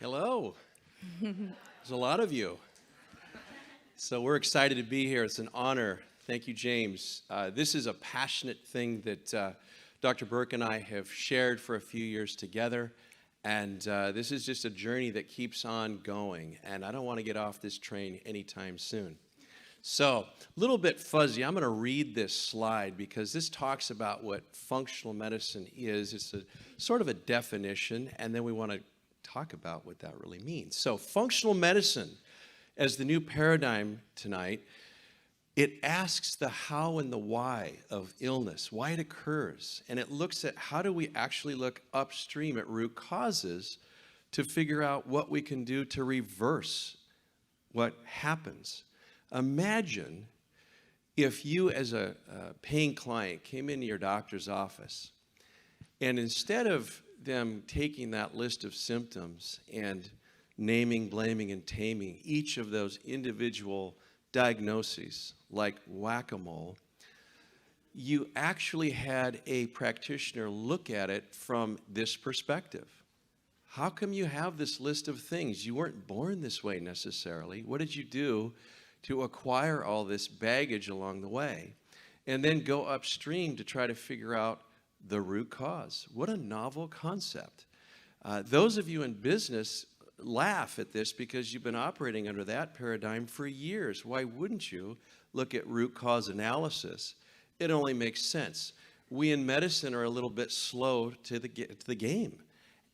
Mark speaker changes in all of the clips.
Speaker 1: Hello. There's a lot of you. So we're excited to be here. It's an honor. Thank you, James. This is a passionate thing that Dr. Burke and I have shared for a few years together. And this is just a journey that keeps on going. And I don't want to get off this train anytime soon. So, a little bit fuzzy. I'm going to read this slide because this talks about what functional medicine is. It's a sort of a definition, and then we want to talk about what that really means. So, functional medicine, as the new paradigm tonight, it asks the how and the why of illness, why it occurs, and it looks at how do we actually look upstream at root causes to figure out what we can do to reverse what happens. Imagine if you as a paying client came into your doctor's office and instead of them taking that list of symptoms and naming, blaming, and taming each of those individual diagnoses like whack-a-mole, you actually had a practitioner look at it from this perspective. How come you have this list of things? You weren't born this way necessarily. What did you do to acquire all this baggage along the way? And then go upstream to try to figure out the root cause. What a novel concept. Those of you in business laugh at this because you've been operating under that paradigm for years. Why wouldn't you look at root cause analysis? It only makes sense. We in medicine are a little bit slow to the game.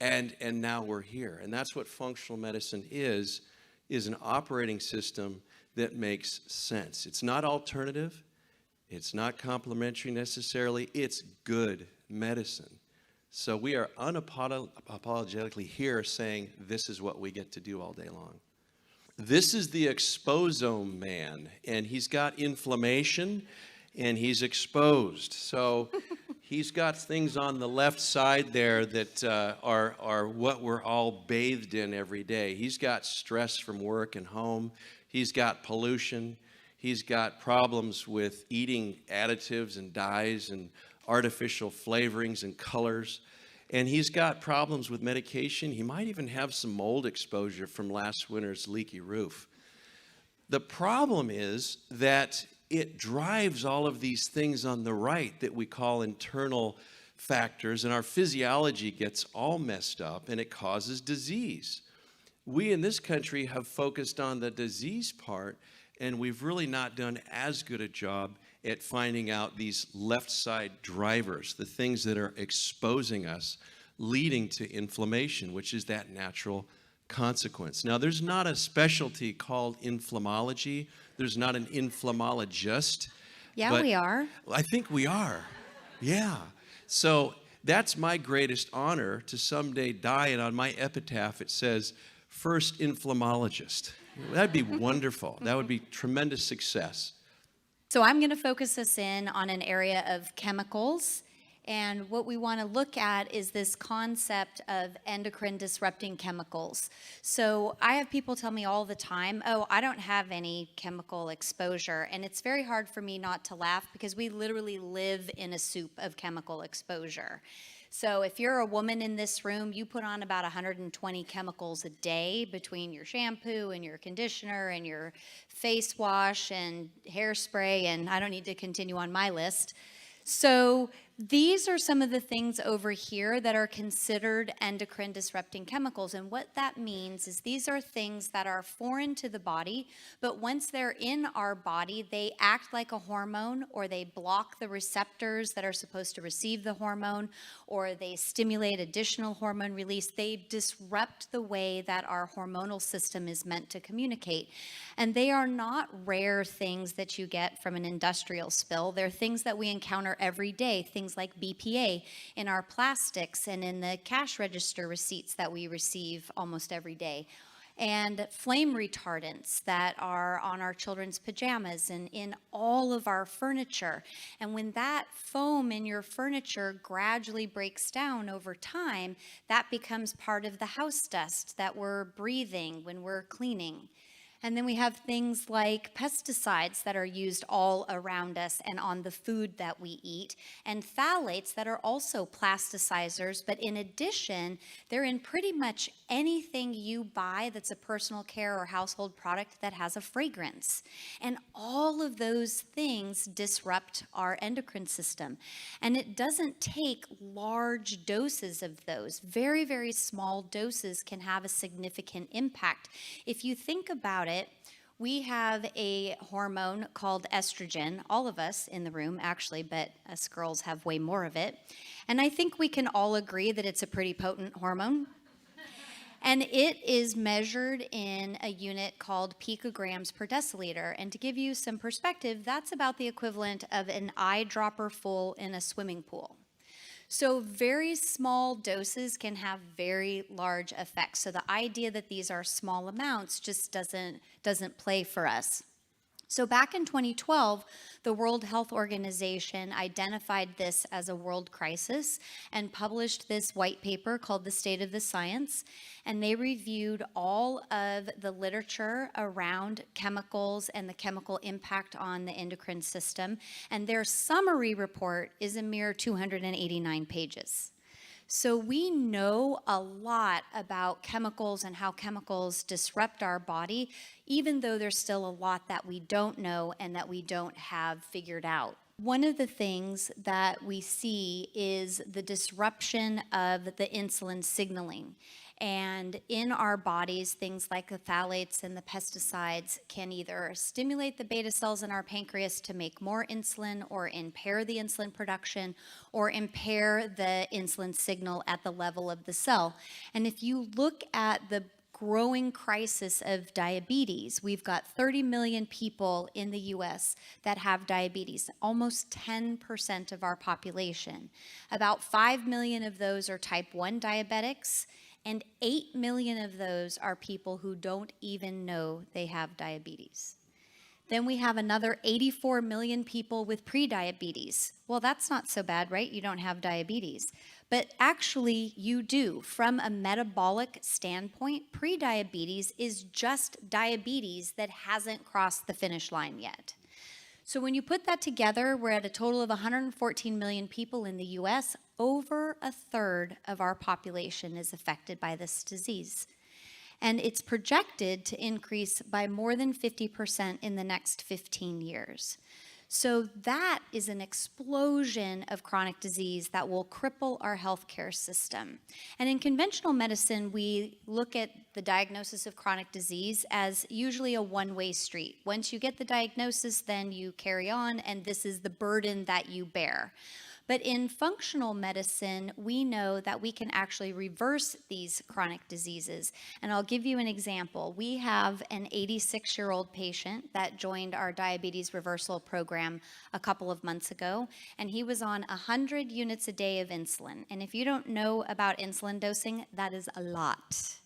Speaker 1: And now we're here. And that's what functional medicine is an operating system that makes sense. It's not alternative. It's not complementary necessarily. It's good medicine. So we are unapologetically here saying this is what we get to do all day long. This is the exposome man, and he's got inflammation, and he's exposed. So he's got things on the left side there that are what we're all bathed in every day. He's got stress from work and home. He's got pollution. He's got problems with eating additives and dyes and artificial flavorings and colors. And he's got problems with medication. He might even have some mold exposure from last winter's leaky roof. The problem is that it drives all of these things on the right that we call internal factors, and our physiology gets all messed up, and it causes disease. We in this country have focused on the disease part, and we've really not done as good a job at finding out these left side drivers, the things that are exposing us, leading to inflammation, which is that natural consequence. Now, there's not a specialty called inflammology. There's not an inflammologist.
Speaker 2: Yeah, we are.
Speaker 1: I think we are. Yeah. So that's my greatest honor, to someday die, and on my epitaph it says, first inflammologist. That'd be wonderful. That would be tremendous success.
Speaker 2: So I'm going to focus us in on an area of chemicals. And what we want to look at is this concept of endocrine disrupting chemicals. So I have people tell me all the time, oh, I don't have any chemical exposure. And it's very hard for me not to laugh because we literally live in a soup of chemical exposure. So if you're a woman in this room, you put on about 120 chemicals a day between your shampoo and your conditioner and your face wash and hairspray, and I don't need to continue on my list. So these are some of the things over here that are considered endocrine disrupting chemicals. And what that means is these are things that are foreign to the body, but once they're in our body, they act like a hormone, or they block the receptors that are supposed to receive the hormone, or they stimulate additional hormone release. They disrupt the way that our hormonal system is meant to communicate. And they are not rare things that you get from an industrial spill. They're things that we encounter every day, things like BPA in our plastics and in the cash register receipts that we receive almost every day, and flame retardants that are on our children's pajamas and in all of our furniture. And when that foam in your furniture gradually breaks down over time, that becomes part of the house dust that we're breathing when we're cleaning. And then we have things like pesticides that are used all around us and on the food that we eat, and phthalates that are also plasticizers, but in addition, they're in pretty much anything you buy that's a personal care or household product that has a fragrance. And all of those things disrupt our endocrine system. And it doesn't take large doses of those. Very, very small doses can have a significant impact. If you think about it, we have a hormone called estrogen, all of us in the room actually, but us girls have way more of it. And I think we can all agree that it's a pretty potent hormone. And it is measured in a unit called picograms per deciliter. And to give you some perspective, that's about the equivalent of an eyedropper full in a swimming pool. So very small doses can have very large effects. So the idea that these are small amounts just doesn't play for us. So back in 2012, the World Health Organization identified this as a world crisis and published this white paper called The State of the Science. And they reviewed all of the literature around chemicals and the chemical impact on the endocrine system. And their summary report is a mere 289 pages. So we know a lot about chemicals and how chemicals disrupt our body, even though there's still a lot that we don't know and that we don't have figured out. One of the things that we see is the disruption of the insulin signaling. And in our bodies, things like the phthalates and the pesticides can either stimulate the beta cells in our pancreas to make more insulin or impair the insulin production or impair the insulin signal at the level of the cell. And if you look at the growing crisis of diabetes, we've got 30 million people in the US that have diabetes, almost 10% of our population. About 5 million of those are type 1 diabetics, and 8 million of those are people who don't even know they have diabetes. Then we have another 84 million people with prediabetes. Well, that's not so bad, right? You don't have diabetes. But actually, you do. From a metabolic standpoint, prediabetes is just diabetes that hasn't crossed the finish line yet. So when you put that together, we're at a total of 114 million people in the US. Over a third of our population is affected by this disease. And it's projected to increase by more than 50% in the next 15 years. So that is an explosion of chronic disease that will cripple our healthcare system. And in conventional medicine, we look at the diagnosis of chronic disease as usually a one-way street. Once you get the diagnosis, then you carry on, and this is the burden that you bear. But in functional medicine, we know that we can actually reverse these chronic diseases. And I'll give you an example. We have an 86-year-old patient that joined our diabetes reversal program a couple of months ago, and he was on 100 units a day of insulin. And if you don't know about insulin dosing, that is a lot.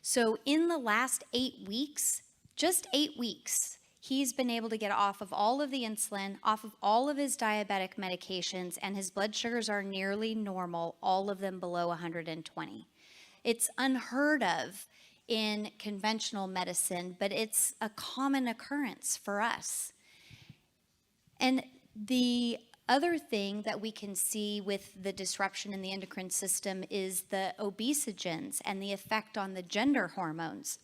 Speaker 2: So in the last 8 weeks, just 8 weeks, he's been able to get off of all of the insulin, off of all of his diabetic medications, and his blood sugars are nearly normal, all of them below 120. It's unheard of in conventional medicine, but it's a common occurrence for us. And the other thing that we can see with the disruption in the endocrine system is the obesogens and the effect on the gender hormones.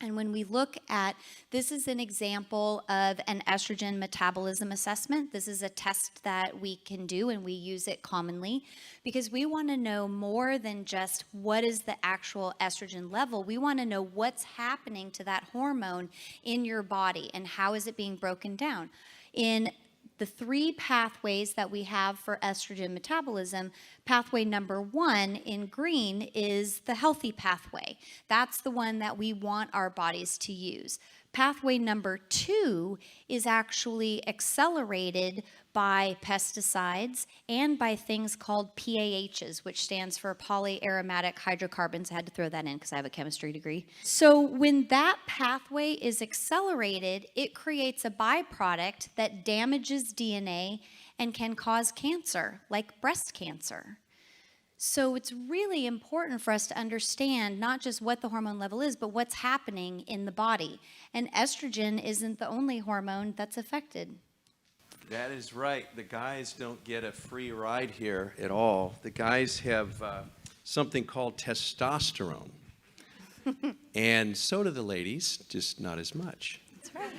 Speaker 2: And when we look at, this is an example of an estrogen metabolism assessment. This is a test that we can do, and we use it commonly because we want to know more than just what is the actual estrogen level. We want to know what's happening to that hormone in your body and how is it being broken down. In the 3 pathways that we have for estrogen metabolism, pathway number 1 in green is the healthy pathway. That's the one that we want our bodies to use. Pathway number 2 is actually accelerated by pesticides and by things called PAHs, which stands for polyaromatic hydrocarbons. I had to throw that in because I have a chemistry degree. So when that pathway is accelerated, it creates a byproduct that damages DNA and can cause cancer, like breast cancer. So it's really important for us to understand not just what the hormone level is, but what's happening in the body. And estrogen isn't the only hormone that's affected.
Speaker 1: That is right. The guys don't get a free ride here at all. The guys have something called testosterone. And so do the ladies, just not as much.
Speaker 2: That's right.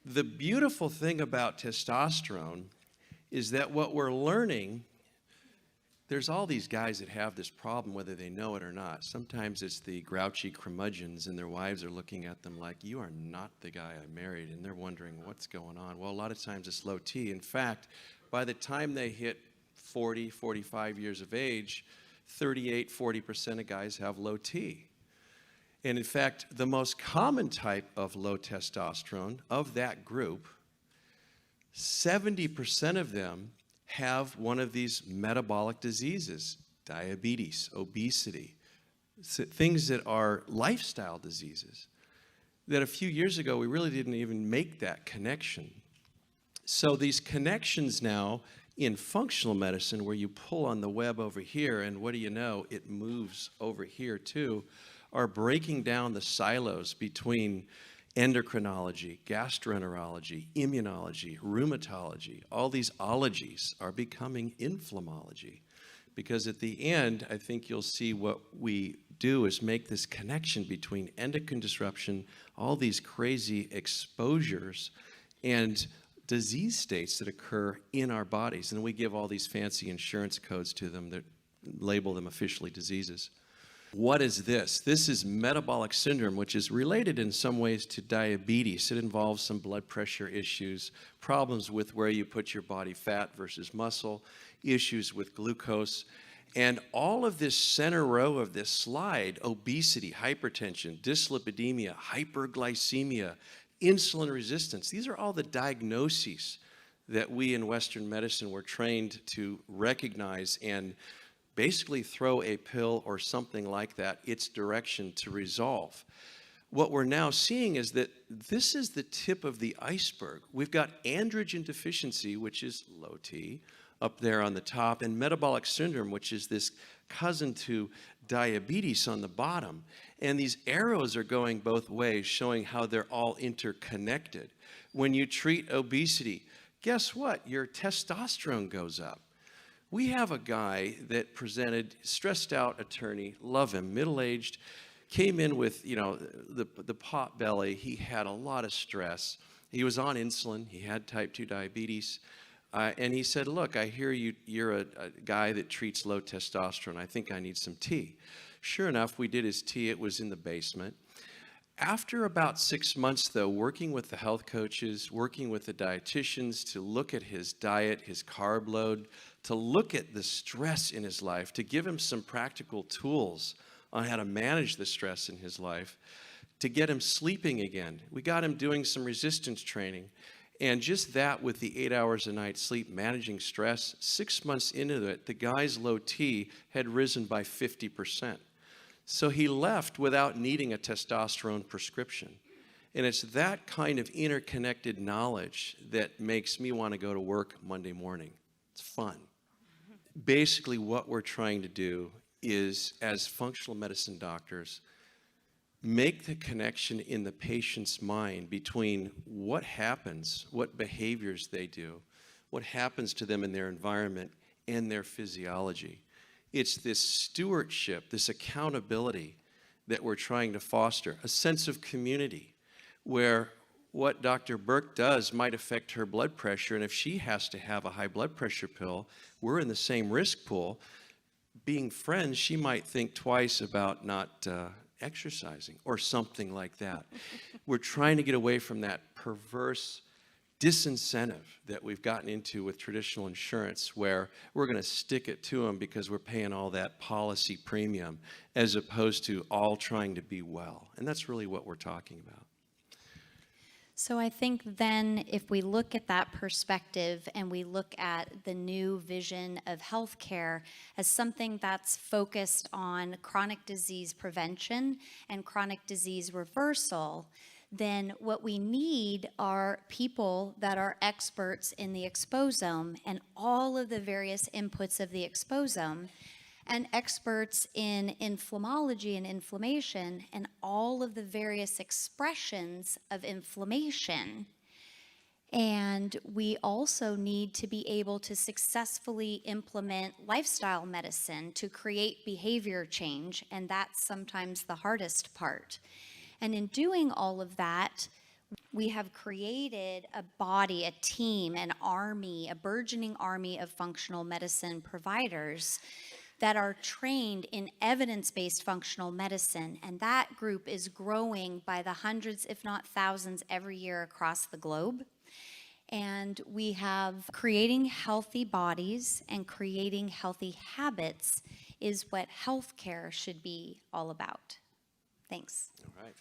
Speaker 1: The beautiful thing about testosterone is that what we're learning, there's all these guys that have this problem, whether they know it or not. Sometimes it's the grouchy curmudgeons, and their wives are looking at them like, you are not the guy I married, and they're wondering what's going on. Well, a lot of times it's low T. In fact, by the time they hit 40, 45 years of age, 38, 40% of guys have low T. And in fact, the most common type of low testosterone of that group, 70% of them have one of these metabolic diseases, diabetes, obesity, things that are lifestyle diseases, that a few years ago we really didn't even make that connection. So these connections now in functional medicine, where you pull on the web over here and what do you know, it moves over here too, are breaking down the silos between endocrinology, gastroenterology, immunology, rheumatology. All these ologies are becoming inflammology, because at the end, I think you'll see what we do is make this connection between endocrine disruption, all these crazy exposures, and disease states that occur in our bodies. And we give all these fancy insurance codes to them that label them officially diseases. What is this? This is metabolic syndrome, which is related in some ways to diabetes. It involves some blood pressure issues, problems with where you put your body fat versus muscle, issues with glucose. And all of this center row of this slide, obesity, hypertension, dyslipidemia, hyperglycemia, insulin resistance, these are all the diagnoses that we in Western medicine were trained to recognize and basically throw a pill or something like that its direction to resolve. What we're now seeing is that this is the tip of the iceberg. We've got androgen deficiency, which is low T, up there on the top, and metabolic syndrome, which is this cousin to diabetes on the bottom. And these arrows are going both ways, showing how they're all interconnected. When you treat obesity, guess what? Your testosterone goes up. We have a guy that presented, stressed out attorney, love him, middle-aged, came in with, the pot belly. He had a lot of stress. He was on insulin. He had type 2 diabetes. And he said, look, I hear you're a guy that treats low testosterone. I think I need some tea. Sure enough, we did his tea. It was in the basement. After about 6 months, though, working with the health coaches, working with the dietitians to look at his diet, his carb load, to look at the stress in his life, to give him some practical tools on how to manage the stress in his life, to get him sleeping again. We got him doing some resistance training. And just that with the 8 hours a night sleep, managing stress, 6 months into it, the guy's low T had risen by 50%. So he left without needing a testosterone prescription. And it's that kind of interconnected knowledge that makes me want to go to work Monday morning. It's fun. Basically, what we're trying to do is, as functional medicine doctors, make the connection in the patient's mind between what happens, what behaviors they do, what happens to them in their environment, and their physiology. It's this stewardship, this accountability that we're trying to foster, a sense of community where what Dr. Burke does might affect her blood pressure, and if she has to have a high blood pressure pill, we're in the same risk pool. Being friends, she might think twice about not exercising or something like that. We're trying to get away from that perverse disincentive that we've gotten into with traditional insurance, where we're going to stick it to them because we're paying all that policy premium, as opposed to all trying to be well. And that's really what we're talking about.
Speaker 2: So I think then if we look at that perspective and we look at the new vision of healthcare as something that's focused on chronic disease prevention and chronic disease reversal, then what we need are people that are experts in the exposome and all of the various inputs of the exposome, and experts in inflammology and inflammation and all of the various expressions of inflammation. And we also need to be able to successfully implement lifestyle medicine to create behavior change, and that's sometimes the hardest part. And in doing all of that, we have created a body, a team, an army, a burgeoning army of functional medicine providers that are trained in evidence-based functional medicine, and that group is growing by the hundreds, if not thousands, every year across the globe. And we have creating healthy bodies and creating healthy habits is what healthcare should be all about. Thanks.
Speaker 1: All right.